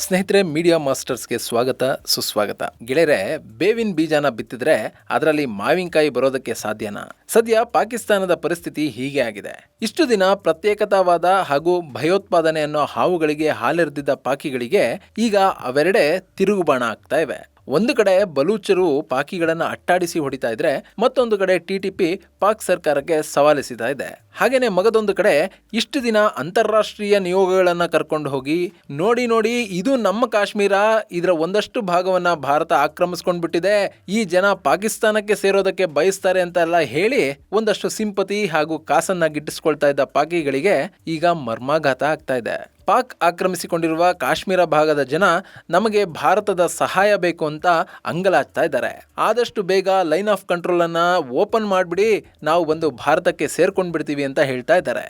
ಸ್ನೇಹಿತರೆ, ಮೀಡಿಯಾ ಮಾಸ್ಟರ್ಸ್ಗೆ ಸ್ವಾಗತ ಸುಸ್ವಾಗತ. ಗೆಳೆಯರೆ, ಬೇವಿನ ಬೀಜನ ಬಿತ್ತಿದ್ರೆ ಅದರಲ್ಲಿ ಮಾವಿನಕಾಯಿ ಬರೋದಕ್ಕೆ ಸಾಧ್ಯನಾ? ಸದ್ಯ ಪಾಕಿಸ್ತಾನದ ಪರಿಸ್ಥಿತಿ ಹೀಗೆ ಆಗಿದೆ. ಇಷ್ಟು ದಿನ ಪ್ರತ್ಯೇಕತಾವಾದ ಹಾಗೂ ಭಯೋತ್ಪಾದನೆ ಅನ್ನೋ ಹಾವುಗಳಿಗೆ ಹಾಲೆರೆದಿದ್ದ ಪಾಕಿಗಳಿಗೆ ಈಗ ಅವೆರಡೆ ತಿರುಗುಬಾಣ ಆಗ್ತಾ ಇವೆ. ಒಂದು ಕಡೆ ಬಲೂಚರು ಪಾಕಿಗಳನ್ನು ಅಟ್ಟಾಡಿಸಿ ಹೊಡಿತಾ ಇದ್ರೆ, ಮತ್ತೊಂದು ಕಡೆ ಟಿಟಿಪಿ ಪಾಕ್ ಸರ್ಕಾರಕ್ಕೆ ಸವಾಲಿಸ್ತಾ ಇದೆ. ಹಾಗೇನೆ ಮಗದೊಂದು ಕಡೆ ಇಷ್ಟು ದಿನ ಅಂತಾರಾಷ್ಟ್ರೀಯ ನಿಯೋಗಗಳನ್ನು ಕರ್ಕೊಂಡು ಹೋಗಿ ನೋಡಿ ಇದು ನಮ್ಮ ಕಾಶ್ಮೀರ, ಇದರ ಒಂದಷ್ಟು ಭಾಗವನ್ನ ಭಾರತ ಆಕ್ರಮಿಸ್ಕೊಂಡ್ಬಿಟ್ಟಿದೆ, ಈ ಜನ ಪಾಕಿಸ್ತಾನಕ್ಕೆ ಸೇರೋದಕ್ಕೆ ಬಯಸ್ತಾರೆ ಅಂತ ಎಲ್ಲ ಹೇಳಿ ಒಂದಷ್ಟು ಸಿಂಪತಿ ಹಾಗೂ ಕಾಸನ್ನ ಗಿಟ್ಟಿಸ್ಕೊಳ್ತಾ ಇದ್ದ ಪಾಕಿಗಳಿಗೆ ಈಗ ಮರ್ಮಾಘಾತ ಆಗ್ತಾ ಇದೆ. ಪಾಕ್ ಆಕ್ರಮಿಸಿಕೊಂಡಿರುವ ಕಾಶ್ಮೀರ ಭಾಗದ ಜನ ನಮಗೆ ಭಾರತದ ಸಹಾಯ ಬೇಕು ಅಂತ ಅಂಗಲಾಚ್ತಾ ಇದ್ದಾರೆ. ಆದಷ್ಟು ಬೇಗ ಲೈನ್ ಆಫ್ ಕಂಟ್ರೋಲ್ ಅನ್ನ ಓಪನ್ ಮಾಡಿಬಿಡಿ, ನಾವು ಬಂದು ಭಾರತಕ್ಕೆ ಸೇರ್ಕೊಂಡ್ಬಿಡ್ತೀವಿ ಅಂತ ಹೇಳ್ತಾ ಇದ್ದಾರೆ.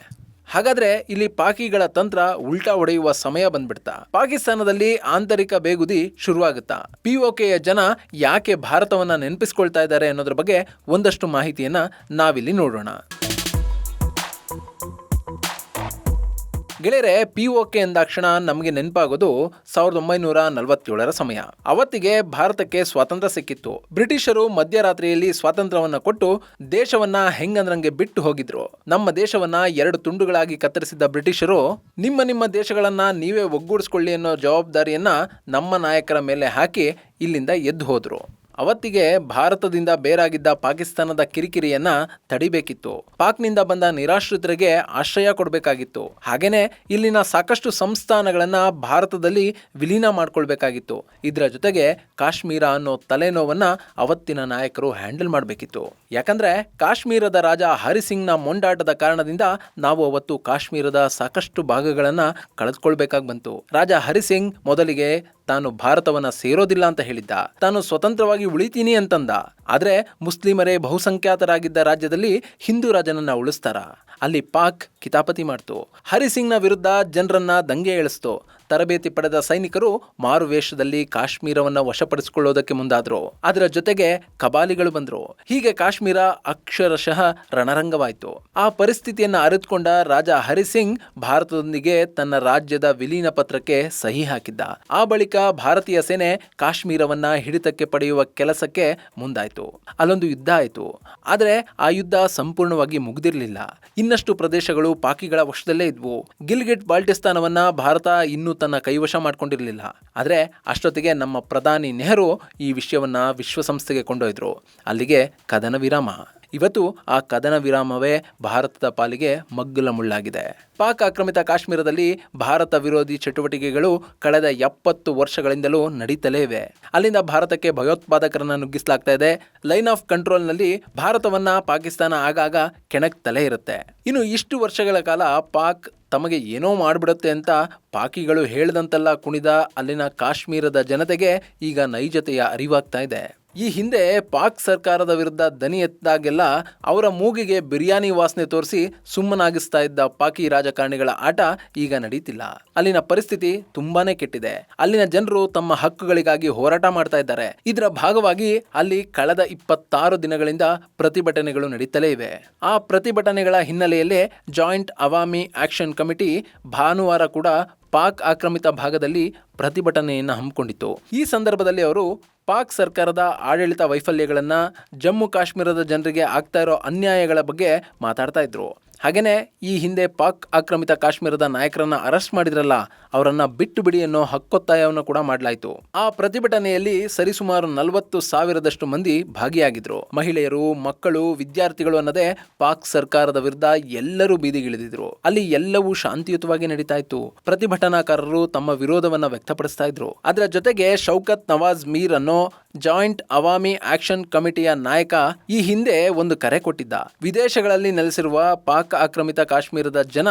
ಹಾಗಾದ್ರೆ ಇಲ್ಲಿ ಪಾಕಿಗಳ ತಂತ್ರ ಉಲ್ಟಾ ಹೊಡೆಯುವ ಸಮಯ ಬಂದ್ಬಿಡ್ತಾ? ಪಾಕಿಸ್ತಾನದಲ್ಲಿ ಆಂತರಿಕ ಬೇಗುದಿ ಶುರುವಾಗುತ್ತಾ? ಪಿಒಕೆಯ ಜನ ಯಾಕೆ ಭಾರತವನ್ನ ನೆನಪಿಸ್ಕೊಳ್ತಾ ಇದ್ದಾರೆ ಅನ್ನೋದ್ರ ಬಗ್ಗೆ ಒಂದಷ್ಟು ಮಾಹಿತಿಯನ್ನ ನಾವಿಲ್ಲಿ ನೋಡೋಣ. ಗೆಳೆಯರೆ, ಪಿಒಕೆ ಎಂದಾಕ್ಷಣ ನಮಗೆ ನೆನಪಾಗೋದು 1947ರ ಸಮಯ. ಅವತ್ತಿಗೆ ಭಾರತಕ್ಕೆ ಸ್ವಾತಂತ್ರ್ಯ ಸಿಕ್ಕಿತ್ತು. ಬ್ರಿಟಿಷರು ಮಧ್ಯರಾತ್ರಿಯಲ್ಲಿ ಸ್ವಾತಂತ್ರ್ಯವನ್ನ ಕೊಟ್ಟು ದೇಶವನ್ನ ಹೆಂಗಂದ್ರಂಗೆ ಬಿಟ್ಟು ಹೋಗಿದ್ರು. ನಮ್ಮ ದೇಶವನ್ನ 2 ತುಂಡುಗಳಾಗಿ ಕತ್ತರಿಸಿದ್ದ ಬ್ರಿಟಿಷರು ನಿಮ್ಮ ದೇಶಗಳನ್ನ ನೀವೇ ಒಗ್ಗೂಡಿಸ್ಕೊಳ್ಳಿ ಅನ್ನೋ ಜವಾಬ್ದಾರಿಯನ್ನ ನಮ್ಮ ನಾಯಕರ ಮೇಲೆ ಹಾಕಿ ಇಲ್ಲಿಂದ ಎದ್ದು ಹೋದ್ರು. ಅವತ್ತಿಗೆ ಭಾರತದಿಂದ ಬೇರಾಗಿದ್ದ ಪಾಕಿಸ್ತಾನದ ಕಿರಿಕಿರಿಯನ್ನ ತಡಿಬೇಕಿತ್ತು. ಪಾಕ್ನಿಂದ ಬಂದ ನಿರಾಶ್ರಿತರಿಗೆ ಆಶ್ರಯ ಕೊಡಬೇಕಾಗಿತ್ತು. ಹಾಗೇನೆ ಇಲ್ಲಿನ ಸಾಕಷ್ಟು ಸಂಸ್ಥಾನಗಳನ್ನ ಭಾರತದಲ್ಲಿ ವಿಲೀನ ಮಾಡ್ಕೊಳ್ಬೇಕಾಗಿತ್ತು. ಇದರ ಜೊತೆಗೆ ಕಾಶ್ಮೀರ ಅನ್ನೋ ತಲೆನೋವನ್ನ ಅವತ್ತಿನ ನಾಯಕರು ಹ್ಯಾಂಡಲ್ ಮಾಡಬೇಕಿತ್ತು. ಯಾಕಂದ್ರೆ ಕಾಶ್ಮೀರದ ರಾಜ ಹರಿಸಿಂಗ್ನ ಮೊಂಡಾಟದ ಕಾರಣದಿಂದ ನಾವು ಅವತ್ತು ಕಾಶ್ಮೀರದ ಸಾಕಷ್ಟು ಭಾಗಗಳನ್ನ ಕಳೆದುಕೊಳ್ಬೇಕಾಗಿ ಬಂತು. ರಾಜ ಹರಿಸಿಂಗ್ ಮೊದಲಿಗೆ ತಾನು ಭಾರತವನ್ನ ಸೇರೋದಿಲ್ಲ ಅಂತ ಹೇಳಿದ್ದ, ತಾನು ಸ್ವತಂತ್ರವಾಗಿ ಉಳಿತೀನಿ ಅಂತಂದ. ಆದ್ರೆ ಮುಸ್ಲಿಮರೇ ಬಹುಸಂಖ್ಯಾತರಾಗಿದ್ದ ರಾಜ್ಯದಲ್ಲಿ ಹಿಂದೂ ರಾಜನನ್ನ ಉಳಿಸ್ತಾರ? ಅಲ್ಲಿ ಪಾಕ್ ಕಿತಾಪತಿ ಮಾಡ್ತು. ಹರಿಸಿಂಗ್ನ ವಿರುದ್ಧ ಜನರನ್ನ ದಂಗೆ ಏಳಿಸ್ತು. ತರಬೇತಿ ಪಡೆದ ಸೈನಿಕರು ಮಾರು ವೇಷದಲ್ಲಿ ಕಾಶ್ಮೀರವನ್ನ ವಶಪಡಿಸಿಕೊಳ್ಳೋದಕ್ಕೆ ಮುಂದಾದ್ರು. ಅದರ ಜೊತೆಗೆ ಕಬಾಲಿಗಳು ಬಂದ್ರು. ಹೀಗೆ ಕಾಶ್ಮೀರ ಅಕ್ಷರಶಃ ರಣರಂಗವಾಯಿತು. ಆ ಪರಿಸ್ಥಿತಿಯನ್ನ ಅರಿತುಕೊಂಡ ರಾಜ ಹರಿಸಿಂಗ್ ಭಾರತದೊಂದಿಗೆ ತನ್ನ ರಾಜ್ಯದ ವಿಲೀನ ಪತ್ರಕ್ಕೆ ಸಹಿ ಹಾಕಿದ್ದ. ಆ ಬಳಿಕ ಭಾರತೀಯ ಸೇನೆ ಕಾಶ್ಮೀರವನ್ನ ಹಿಡಿತಕ್ಕೆ ಪಡೆಯುವ ಕೆಲಸಕ್ಕೆ ಮುಂದಾಯ್ತು. ಅಲ್ಲೊಂದು ಯುದ್ಧ ಆಯಿತು. ಆದರೆ ಆ ಯುದ್ಧ ಸಂಪೂರ್ಣವಾಗಿ ಮುಗಿದಿರಲಿಲ್ಲ. ಇನ್ನಷ್ಟು ಪ್ರದೇಶಗಳು ಪಾಕಿಗಳ ವಶದಲ್ಲೇ ಇದ್ವು. ಗಿಲ್ಗಿಟ್ ಬಾಲ್ಟಿಸ್ತಾನವನ್ನ ಭಾರತ ಇನ್ನೂ ತನ್ನ ಕೈವಶ ಮಾಡ್ಕೊಂಡಿರಲಿಲ್ಲ. ಆದರೆ ಅಷ್ಟೊತ್ತಿಗೆ ನಮ್ಮ ಪ್ರಧಾನಿ ನೆಹರು ಈ ವಿಷಯವನ್ನ ವಿಶ್ವಸಂಸ್ಥೆಗೆ ಕೊಂಡೊಯ್ದ್ರು. ಅಲ್ಲಿಗೆ ಕದನ ವಿರಾಮ. ಇವತ್ತು ಆ ಕದನ ವಿರಾಮವೇ ಭಾರತದ ಪಾಲಿಗೆ ಮಗ್ಗುಲ ಮುಳ್ಳಾಗಿದೆ. ಪಾಕ್ ಆಕ್ರಮಿತ ಕಾಶ್ಮೀರದಲ್ಲಿ ಭಾರತ ವಿರೋಧಿ ಚಟುವಟಿಕೆಗಳು ಕಳೆದ 70 ವರ್ಷಗಳಿಂದಲೂ ನಡೀತಲೇ ಇವೆ. ಅಲ್ಲಿಂದ ಭಾರತಕ್ಕೆ ಭಯೋತ್ಪಾದಕರನ್ನ ನುಗ್ಗಿಸಲಾಗ್ತಾ ಇದೆ. ಲೈನ್ ಆಫ್ ಕಂಟ್ರೋಲ್ನಲ್ಲಿ ಭಾರತವನ್ನ ಪಾಕಿಸ್ತಾನ ಆಗಾಗ ಕೆಣಕ್ತಲೇ ಇರುತ್ತೆ. ಇನ್ನು ಇಷ್ಟು ವರ್ಷಗಳ ಕಾಲ ಪಾಕ್ ತಮಗೆ ಏನೋ ಮಾಡಿಬಿಡುತ್ತೆ ಅಂತ ಪಾಕಿಗಳು ಹೇಳ್ದಂತೆಲ್ಲ ಕುಣಿದ ಅಲ್ಲಿನ ಕಾಶ್ಮೀರದ ಜನತೆಗೆ ಈಗ ನೈಜತೆಯ ಅರಿವಾಗ್ತಾ ಇದೆ. ಈ ಹಿಂದೆ ಪಾಕ್ ಸರ್ಕಾರದ ವಿರುದ್ಧ ದನಿ ಎತ್ತಿದಾಗೆಲ್ಲ ಅವರ ಮೂಗಿಗೆ ಬಿರಿಯಾನಿ ವಾಸನೆ ತೋರಿಸಿ ಸುಮ್ಮನಾಗಿಸ್ತಾ ಇದ್ದ ಪಾಕಿ ರಾಜಕಾರಣಿಗಳ ಆಟ ಈಗ ನಡೀತಿಲ್ಲ. ಅಲ್ಲಿನ ಪರಿಸ್ಥಿತಿ ತುಂಬಾನೇ ಕೆಟ್ಟಿದೆ. ಅಲ್ಲಿನ ಜನರು ತಮ್ಮ ಹಕ್ಕುಗಳಿಗಾಗಿ ಹೋರಾಟ ಮಾಡ್ತಾ ಇದ್ದಾರೆ. ಇದರ ಭಾಗವಾಗಿ ಅಲ್ಲಿ ಕಳೆದ 26 ದಿನಗಳಿಂದ ಪ್ರತಿಭಟನೆಗಳು ನಡೀತಲೇ ಇವೆ. ಆ ಪ್ರತಿಭಟನೆಗಳ ಹಿನ್ನೆಲೆಯಲ್ಲೇ ಜಾಯಿಂಟ್ ಅವಾಮಿ ಆಕ್ಷನ್ ಕಮಿಟಿ ಭಾನುವಾರ ಕೂಡ ಪಾಕ್ ಆಕ್ರಮಿತ ಭಾಗದಲ್ಲಿ ಪ್ರತಿಭಟನೆಯನ್ನು ಹಮ್ಮಿಕೊಂಡಿತ್ತು. ಈ ಸಂದರ್ಭದಲ್ಲಿ ಅವರು ಪಾಕ್ ಸರ್ಕಾರದ ಆಡಳಿತ ವೈಫಲ್ಯಗಳನ್ನು, ಜಮ್ಮು ಕಾಶ್ಮೀರದ ಜನರಿಗೆ ಆಗ್ತಾ ಇರೋ ಅನ್ಯಾಯಗಳ ಬಗ್ಗೆ ಮಾತಾಡ್ತಾ ಇದ್ರು. ಹಾಗೇನೆ ಈ ಹಿಂದೆ ಪಾಕ್ ಆಕ್ರಮಿತ ಕಾಶ್ಮೀರದ ನಾಯಕರನ್ನ ಅರೆಸ್ಟ್ ಮಾಡಿದ್ರಲ್ಲ, ಅವರನ್ನ ಬಿಟ್ಟು ಬಿಡಿ ಅನ್ನೋ ಹಕ್ಕೊತ್ತಾಯವನ್ನು ಕೂಡ ಮಾಡಲಾಯಿತು. ಆ ಪ್ರತಿಭಟನೆಯಲ್ಲಿ ಸರಿಸುಮಾರು 40,000 ಮಂದಿ ಭಾಗಿಯಾಗಿದ್ರು. ಮಹಿಳೆಯರು, ಮಕ್ಕಳು, ವಿದ್ಯಾರ್ಥಿಗಳು ಅನ್ನದೇ ಪಾಕ್ ಸರ್ಕಾರದ ವಿರುದ್ಧ ಎಲ್ಲರೂ ಬೀದಿಗಿಳಿದಿದ್ರು. ಅಲ್ಲಿ ಎಲ್ಲವೂ ಶಾಂತಿಯುತವಾಗಿ ನಡೀತಾ ಇತ್ತು. ಪ್ರತಿಭಟನಾಕಾರರು ತಮ್ಮ ವಿರೋಧವನ್ನ ವ್ಯಕ್ತಪಡಿಸ್ತಾ ಇದ್ರು. ಅದರ ಜೊತೆಗೆ ಶೌಕತ್ ನವಾಜ್ ಮೀರ್ ಅನ್ನೋ ಜಾಯಿಂಟ್ ಅವಾಮಿ ಆಕ್ಷನ್ ಕಮಿಟಿಯ ನಾಯಕ ಈ ಹಿಂದೆ ಒಂದು ಕರೆ ಕೊಟ್ಟಿದ್ದ. ವಿದೇಶಗಳಲ್ಲಿ ನೆಲೆಸಿರುವ ಪಾಕ್ ಆಕ್ರಮಿತ ಕಾಶ್ಮೀರದ ಜನ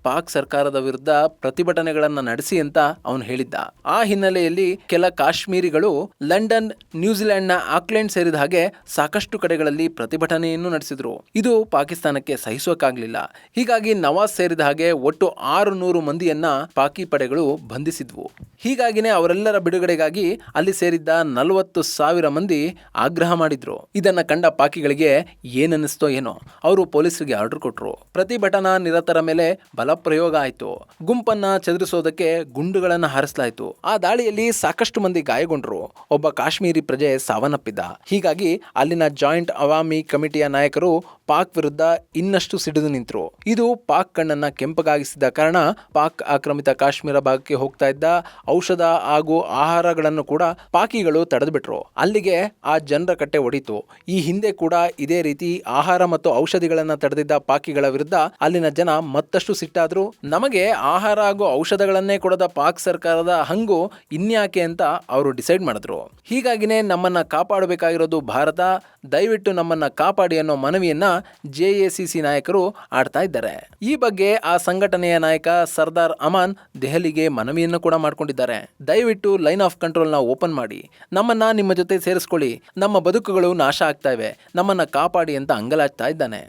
ಪಾಕ್ ಸರ್ಕಾರದ ವಿರುದ್ಧ ಪ್ರತಿಭಟನೆಗಳನ್ನ ನಡೆಸಿ ಅಂತ ಅವನು ಹೇಳಿದ್ದ. ಆ ಹಿನ್ನೆಲೆಯಲ್ಲಿ ಕೆಲ ಕಾಶ್ಮೀರಿಗಳು ಲಂಡನ್, ನ್ಯೂಜಿಲೆಂಡ್ನ ಆಕ್ಲೆಂಡ್ ಸೇರಿದ ಹಾಗೆ ಸಾಕಷ್ಟು ಕಡೆಗಳಲ್ಲಿ ಪ್ರತಿಭಟನೆಯನ್ನು ನಡೆಸಿದ್ರು. ಇದು ಪಾಕಿಸ್ತಾನಕ್ಕೆ ಸಹಿಸೋಕಾಗ್ಲಿಲ್ಲ. ಹೀಗಾಗಿ ನವಾಜ್ ಸೇರಿದ ಹಾಗೆ ಒಟ್ಟು 600 ಮಂದಿಯನ್ನ ಪಾಕಿ ಪಡೆಗಳು ಬಂಧಿಸಿದ್ವು. ಹೀಗಾಗಿನೇ ಅವರೆಲ್ಲರ ಬಿಡುಗಡೆಗಾಗಿ ಅಲ್ಲಿ ಸೇರಿದ್ದ 40,000 ಮಂದಿ ಆಗ್ರಹ ಮಾಡಿದ್ರು. ಇದನ್ನ ಕಂಡ ಪಾಕಿಗಳಿಗೆ ಏನನ್ನಿಸ್ತೋ ಏನೋ, ಅವರು ಪೊಲೀಸರಿಗೆ ಆರ್ಡರ್ ಕೊಟ್ರು. ಪ್ರತಿಭಟನಾ ನಿರತರ ಮೇಲೆ ಬಲಪ್ರಯೋಗ ಆಯಿತು. ಗುಂಪನ್ನ ಚದುರಿಸೋದಕ್ಕೆ ಗುಂಡುಗಳನ್ನು ಹಾರಿಸಲಾಯಿತು. ಆ ದಾಳಿಯಲ್ಲಿ ಸಾಕಷ್ಟು ಮಂದಿ ಗಾಯಗೊಂಡರು. ಒಬ್ಬ ಕಾಶ್ಮೀರಿ ಪ್ರಜೆ ಸಾವನ್ನಪ್ಪಿದ್ದ. ಹೀಗಾಗಿ ಅಲ್ಲಿನ ಜಾಯಿಂಟ್ ಅವಾಮಿ ಕಮಿಟಿಯ ನಾಯಕರು ಪಾಕ್ ವಿರುದ್ಧ ಇನ್ನಷ್ಟು ಸಿಡಿದು ನಿಂತರು. ಇದು ಪಾಕ್ ಕಣ್ಣನ್ನ ಕೆಂಪಗಾಗಿಸಿದ ಕಾರಣ ಪಾಕ್ ಆಕ್ರಮಿತ ಕಾಶ್ಮೀರ ಭಾಗಕ್ಕೆ ಹೋಗ್ತಾ ಇದ್ದ ಔಷಧ ಹಾಗೂ ಆಹಾರಗಳನ್ನು ಕೂಡ ಪಾಕಿಗಳು ತಡೆದುಬಿಟ್ರು. ಅಲ್ಲಿಗೆ ಆ ಜನರ ಕಟ್ಟೆ ಒಡಿತು. ಈ ಹಿಂದೆ ಕೂಡ ಇದೇ ರೀತಿ ಆಹಾರ ಮತ್ತು ಔಷಧಿಗಳನ್ನ ತಡೆದಿದ್ದ ಪಾಕಿಗಳ ವಿರುದ್ಧ ಅಲ್ಲಿನ ಜನ ಮತ್ತಷ್ಟು ಸಿಟ್ಟಾದ್ರು. ನಮಗೆ ಆಹಾರ ಹಾಗೂ ಔಷಧಗಳನ್ನೇ ಕೊಡದ ಪಾಕ್ ಸರ್ಕಾರದ ಹಂಗು ಇನ್ಯಾಕೆ ಅಂತ ಅವರು ಡಿಸೈಡ್ ಮಾಡಿದ್ರು. ಹೀಗಾಗಿನೇ ನಮ್ಮನ್ನ ಕಾಪಾಡಬೇಕಾಗಿರೋದು ಭಾರತ, ದಯವಿಟ್ಟು ನಮ್ಮನ್ನ ಕಾಪಾಡಿ ಅನ್ನೋ ಮನವಿಯನ್ನ JACC ನಾಯಕರು ಆಡ್ತಾ ಇದ್ದಾರೆ. ಈ ಬಗ್ಗೆ ಆ ಸಂಘಟನೆಯ ನಾಯಕ ಸರ್ದಾರ್ ಅಮಾನ್ ದೆಹಲಿಗೆ ಮನವಿಯನ್ನು ಕೂಡ ಮಾಡಿಕೊಂಡಿದ್ದಾರೆ. ದಯವಿಟ್ಟು ಲೈನ್ ಆಫ್ ಕಂಟ್ರೋಲ್ ನ ಓಪನ್ ಮಾಡಿ, ನಮ್ಮನ್ನ ನಿಮ್ಮ ಜೊತೆ ಸೇರಿಸ್ಕೊಳ್ಳಿ, ನಮ್ಮ ಬದುಕುಗಳು ನಾಶ ಆಗ್ತಾ ಇವೆ, ನಮ್ಮನ್ನ ಕಾಪಾಡಿ ಅಂತ ಅಂಗಲಾಚ್ತಾ ಇದ್ದಾನೆ.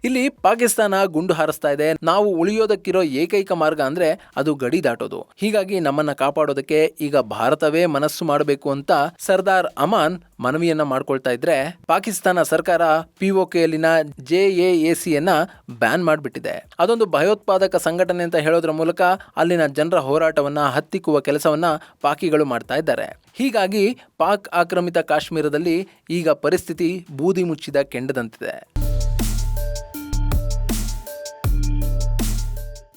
ಇಲ್ಲಿ ಪಾಕಿಸ್ತಾನ ಗುಂಡು ಹಾರಿಸ್ತಾ ಇದೆ. ನಾವು ಉಳಿಯೋದಕ್ಕಿರೋ ಏಕೈಕ ಮಾರ್ಗ ಅಂದ್ರೆ ಅದು ಗಡಿ ದಾಟೋದು. ಹೀಗಾಗಿ ನಮ್ಮನ್ನ ಕಾಪಾಡೋದಕ್ಕೆ ಈಗ ಭಾರತವೇ ಮನಸ್ಸು ಮಾಡಬೇಕು ಅಂತ ಸರ್ದಾರ್ ಅಮಾನ್ ಮನವಿಯನ್ನ ಮಾಡ್ಕೊಳ್ತಾ ಇದ್ರೆ, ಪಾಕಿಸ್ತಾನ ಸರ್ಕಾರ POKಯಲ್ಲಿನ JAACಯನ್ನ ಬ್ಯಾನ್ ಮಾಡಿಬಿಟ್ಟಿದೆ. ಅದೊಂದು ಭಯೋತ್ಪಾದಕ ಸಂಘಟನೆ ಅಂತ ಹೇಳೋದ್ರ ಮೂಲಕ ಅಲ್ಲಿನ ಜನರ ಹೋರಾಟವನ್ನ ಹತ್ತಿಕ್ಕುವ ಕೆಲಸವನ್ನ ಪಾಕಿಗಳು ಮಾಡ್ತಾ ಇದ್ದಾರೆ. ಹೀಗಾಗಿ ಪಾಕ್ ಆಕ್ರಮಿತ ಕಾಶ್ಮೀರದಲ್ಲಿ ಈಗ ಪರಿಸ್ಥಿತಿ ಬೂದಿ ಮುಚ್ಚಿದ ಕೆಂಡದಂತಿದೆ.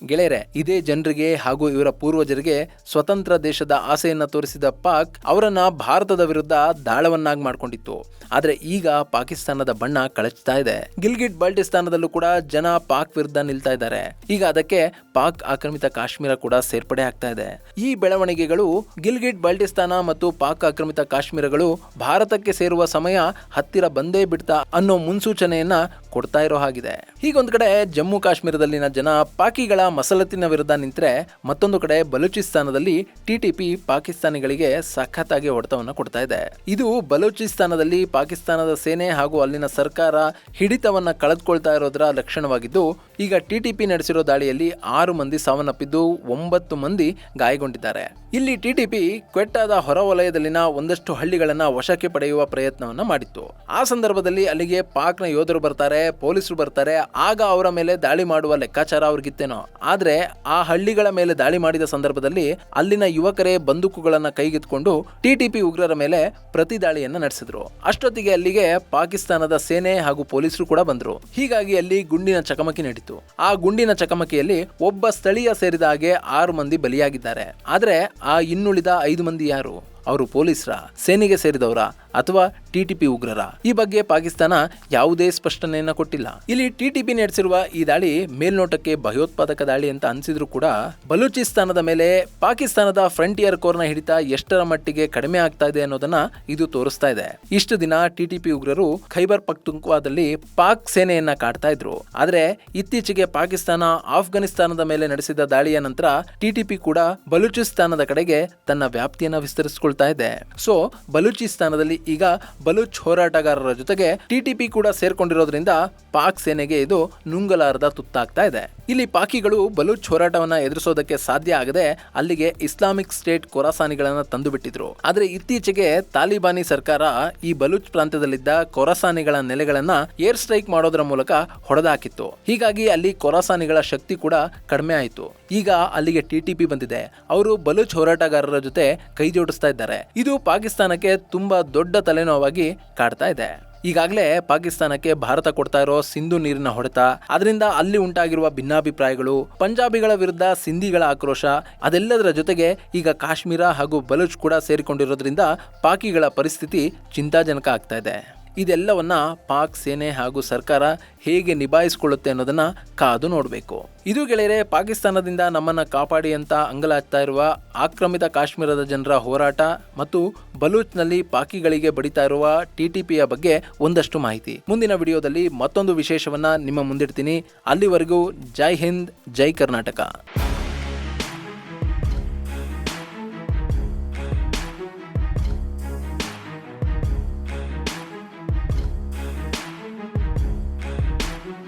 ಗೆಳೆಯರೆ, ಇದೇ ಜನರಿಗೆ ಹಾಗೂ ಇವರ ಪೂರ್ವಜರಿಗೆ ಸ್ವತಂತ್ರ ದೇಶದ ಆಸೆಯನ್ನ ತೋರಿಸಿದ ಪಾಕ್ ಅವರನ್ನ ಭಾರತದ ವಿರುದ್ಧ ದಾಳವನ್ನಾಗಿ ಮಾಡ್ಕೊಂಡಿತ್ತು. ಆದ್ರೆ ಈಗ ಪಾಕಿಸ್ತಾನದ ಬಣ್ಣ ಕಳಚ್ತಾ ಇದೆ. ಗಿಲ್ಗಿಟ್ ಬಾಲ್ಟಿಸ್ತಾನದಲ್ಲೂ ಕೂಡ ಜನ ಪಾಕ್ ವಿರುದ್ಧ ನಿಲ್ತಾ ಇದ್ದಾರೆ. ಈಗ ಅದಕ್ಕೆ ಪಾಕ್ ಆಕ್ರಮಿತ ಕಾಶ್ಮೀರ ಕೂಡ ಸೇರ್ಪಡೆ ಆಗ್ತಾ ಇದೆ. ಈ ಬೆಳವಣಿಗೆಗಳು ಗಿಲ್ಗಿಟ್ ಬಾಲ್ಟಿಸ್ತಾನ ಮತ್ತು ಪಾಕ್ ಆಕ್ರಮಿತ ಕಾಶ್ಮೀರಗಳು ಭಾರತಕ್ಕೆ ಸೇರುವ ಸಮಯ ಹತ್ತಿರ ಬಂದೇ ಬಿಡ್ತಾ ಅನ್ನೋ ಮುನ್ಸೂಚನೆಯನ್ನ ಕೊಡ್ತಾ ಇರೋ ಹಾಗಿದೆ. ಹೀಗೊಂದು ಕಡೆ ಜಮ್ಮು ಕಾಶ್ಮೀರದಲ್ಲಿನ ಜನ ಪಾಕಿಗಳ ಮಸಲತ್ತಿನ ವಿರುದ್ಧ ನಿಂತರೆ, ಮತ್ತೊಂದು ಕಡೆ ಬಲೂಚಿಸ್ತಾನದಲ್ಲಿ TTP ಪಾಕಿಸ್ತಾನಿಗಳಿಗೆ ಸಖತ್ತಾಗಿ ಹೊಡೆತವನ್ನು ಕೊಡ್ತಾ ಇದೆ. ಇದು ಬಲೂಚಿಸ್ತಾನದಲ್ಲಿ ಪಾಕಿಸ್ತಾನದ ಸೇನೆ ಹಾಗೂ ಅಲ್ಲಿನ ಸರ್ಕಾರ ಹಿಡಿತವನ್ನ ಕಳೆದುಕೊಳ್ತಾ ಇರೋದರ ಲಕ್ಷಣವಾಗಿದ್ದು, ಈಗ TTP ನಡೆಸಿರೋ ದಾಳಿಯಲ್ಲಿ 6 ಮಂದಿ ಸಾವನ್ನಪ್ಪಿದ್ದು 9 ಮಂದಿ ಗಾಯಗೊಂಡಿದ್ದಾರೆ. ಇಲ್ಲಿ TTP ಕ್ವೆಟ್ಟಾದ ಹೊರವಲಯದಲ್ಲಿನ ಒಂದಷ್ಟು ಹಳ್ಳಿಗಳನ್ನ ವಶಕ್ಕೆ ಪಡೆಯುವ ಪ್ರಯತ್ನವನ್ನ ಮಾಡಿತ್ತು. ಆ ಸಂದರ್ಭದಲ್ಲಿ ಅಲ್ಲಿಗೆ ಪಾಕ್ನ ಯೋಧರು ಬರ್ತಾರೆ, ಪೊಲೀಸರು ಬರ್ತಾರೆ. ಆಗ ಅವರ ಮೇಲೆ ದಾಳಿ ಮಾಡುವ ಲೆಕ್ಕಾಚಾರ ಅವ್ರಿಗಿತ್ತೇನೋ. ಆದ್ರೆ ಆ ಹಳ್ಳಿಗಳ ಮೇಲೆ ದಾಳಿ ಮಾಡಿದ ಸಂದರ್ಭದಲ್ಲಿ ಅಲ್ಲಿನ ಯುವಕರೇ ಬಂದೂಕುಗಳನ್ನ ಕೈಗೆತ್ಕೊಂಡು TTP ಉಗ್ರರ ಮೇಲೆ ಪ್ರತಿ ದಾಳಿಯನ್ನ ನಡೆಸಿದ್ರು. ಅಷ್ಟೊತ್ತಿಗೆ ಅಲ್ಲಿಗೆ ಪಾಕಿಸ್ತಾನದ ಸೇನೆ ಹಾಗೂ ಪೊಲೀಸರು ಕೂಡ ಬಂದ್ರು. ಹೀಗಾಗಿ ಅಲ್ಲಿ ಗುಂಡಿನ ಚಕಮಕಿ ನಡೀತು. ಆ ಗುಂಡಿನ ಚಕಮಕಿಯಲ್ಲಿ ಒಬ್ಬ ಸ್ಥಳೀಯ ಸೇರಿದ ಹಾಗೆ 6 ಮಂದಿ ಬಲಿಯಾಗಿದ್ದಾರೆ. ಆದ್ರೆ ಆ ಇನ್ನುಳಿದ 5 ಮಂದಿ ಯಾರು? ಅವರು ಪೊಲೀಸರ, ಸೇನೆಗೆ ಸೇರಿದವರ ಅಥವಾ TTP ಉಗ್ರರ? ಈ ಬಗ್ಗೆ ಪಾಕಿಸ್ತಾನ ಯಾವುದೇ ಸ್ಪಷ್ಟನೆಯನ್ನ ಕೊಟ್ಟಿಲ್ಲ. ಇಲ್ಲಿ TTP ನಡೆಸಿರುವ ಈ ದಾಳಿ ಮೇಲ್ನೋಟಕ್ಕೆ ಭಯೋತ್ಪಾದಕ ದಾಳಿ ಅಂತ ಅನ್ಸಿದ್ರು ಕೂಡ ಬಲೂಚಿಸ್ತಾನದ ಮೇಲೆ ಪಾಕಿಸ್ತಾನದ ಫ್ರಂಟಿಯರ್ ಕೋರ್ನ ಹಿಡಿತ ಎಷ್ಟರ ಮಟ್ಟಿಗೆ ಕಡಿಮೆ ಆಗ್ತಾ ಇದೆ ಅನ್ನೋದನ್ನ ಇದು ತೋರಿಸ್ತಾ ಇದೆ. ಇಷ್ಟು ದಿನ TTP ಉಗ್ರರು ಖೈಬರ್ ಪಖ್ತೂನ್ಖ್ವಾದಲ್ಲಿ ಪಾಕ್ ಸೇನೆಯನ್ನ ಕಾಡ್ತಾ ಇದ್ರು. ಆದ್ರೆ ಇತ್ತೀಚೆಗೆ ಪಾಕಿಸ್ತಾನ ಆಫ್ಘಾನಿಸ್ತಾನದ ಮೇಲೆ ನಡೆಸಿದ ದಾಳಿಯ ನಂತರ TTP ಕೂಡ ಬಲೂಚಿಸ್ತಾನದ ಕಡೆಗೆ ತನ್ನ ವ್ಯಾಪ್ತಿಯನ್ನ ವಿಸ್ತರಿಸಿಕೊಳ್ತಾ ಇದೆ. ಸೊ ಬಲೂಚಿಸ್ತಾನದಲ್ಲಿ ಈಗ ಬಲೂಚ್ ಹೋರಾಟಗಾರರ ಜೊತೆಗೆ TTP ಕೂಡ ಸೇರ್ಕೊಂಡಿರೋದ್ರಿಂದ ಪಾಕ್ ಸೇನೆಗೆ ಇದು ನುಂಗಲಾರದ ತುತ್ತಾಗ್ತಾ ಇದೆ. ಇಲ್ಲಿ ಪಾಕಿಗಳು ಬಲೂಚ್ ಹೋರಾಟವನ್ನ ಎದುರಿಸೋದಕ್ಕೆ ಸಾಧ್ಯ ಆಗದೆ ಅಲ್ಲಿಗೆ ಇಸ್ಲಾಮಿಕ್ ಸ್ಟೇಟ್ ಖೊರಾಸಾನಿಗಳನ್ನ ತಂದು ಬಿಟ್ಟಿದ್ರು. ಆದ್ರೆ ಇತ್ತೀಚೆಗೆ ತಾಲಿಬಾನಿ ಸರ್ಕಾರ ಈ ಬಲೂಚ್ ಪ್ರಾಂತ್ಯದಲ್ಲಿದ್ದ ಖೊರಾಸಾನಿಗಳ ನೆಲೆಗಳನ್ನ ಏರ್ ಸ್ಟ್ರೈಕ್ ಮಾಡೋದ್ರ ಮೂಲಕ ಹೊಡೆದಾಕಿತ್ತು. ಹೀಗಾಗಿ ಅಲ್ಲಿ ಖೊರಾಸಾನಿಗಳ ಶಕ್ತಿ ಕೂಡ ಕಡಿಮೆ ಆಯಿತು. ಈಗ ಅಲ್ಲಿಗೆ TTP ಬಂದಿದೆ. ಅವರು ಬಲೂಚ್ ಹೋರಾಟಗಾರರ ಜೊತೆ ಕೈ ಜೋಡಿಸ್ತಾ ಇದ್ದಾರೆ. ಇದು ಪಾಕಿಸ್ತಾನಕ್ಕೆ ತುಂಬಾ ದೊಡ್ಡ ತಲೆನೋವಾಗಿ ಕಾಡ್ತಾ ಇದೆ. ಈಗಾಗಲೇ ಪಾಕಿಸ್ತಾನಕ್ಕೆ ಭಾರತ ಕೊಡ್ತಾ ಇರೋ ಸಿಂಧು ನೀರಿನ ಹೊಡೆತ, ಅದರಿಂದ ಅಲ್ಲಿ ಉಂಟಾಗಿರುವ ಭಿನ್ನಾಭಿಪ್ರಾಯಗಳು, ಪಂಜಾಬಿಗಳ ವಿರುದ್ಧ ಸಿಂಧಿಗಳ ಆಕ್ರೋಶ, ಅದೆಲ್ಲದರ ಜೊತೆಗೆ ಈಗ ಕಾಶ್ಮೀರ ಹಾಗೂ ಬಲೂಚ್ ಕೂಡ ಸೇರಿಕೊಂಡಿರೋದ್ರಿಂದ ಪಾಕಿಗಳ ಪರಿಸ್ಥಿತಿ ಚಿಂತಾಜನಕ ಆಗ್ತಾ ಇದೆ. ಇದೆಲ್ಲವನ್ನ ಪಾಕ್ ಸೇನೆ ಹಾಗೂ ಸರ್ಕಾರ ಹೇಗೆ ನಿಭಾಯಿಸಿಕೊಳ್ಳುತ್ತೆ ಅನ್ನೋದನ್ನ ಕಾದು ನೋಡಬೇಕು. ಇದು ಗೆಳೆಯರೆ, ಪಾಕಿಸ್ತಾನದಿಂದ ನಮ್ಮನ್ನ ಕಾಪಾಡಿ ಅಂತ ಅಂಗಲಾಚ್ತಾ ಇರುವ ಆಕ್ರಮಿತ ಕಾಶ್ಮೀರದ ಜನರ ಹೋರಾಟ ಮತ್ತು ಬಲೂಚ್ನಲ್ಲಿ ಪಾಕಿಗಳಿಗೆ ಬಡಿತಾ ಇರುವ TTPಯ ಬಗ್ಗೆ ಒಂದಷ್ಟು ಮಾಹಿತಿ. ಮುಂದಿನ ವಿಡಿಯೋದಲ್ಲಿ ಮತ್ತೊಂದು ವಿಶೇಷವನ್ನ ನಿಮ್ಮ ಮುಂದಿಡ್ತೀನಿ. ಅಲ್ಲಿವರೆಗೂ ಜೈ ಹಿಂದ್, ಜೈ ಕರ್ನಾಟಕ.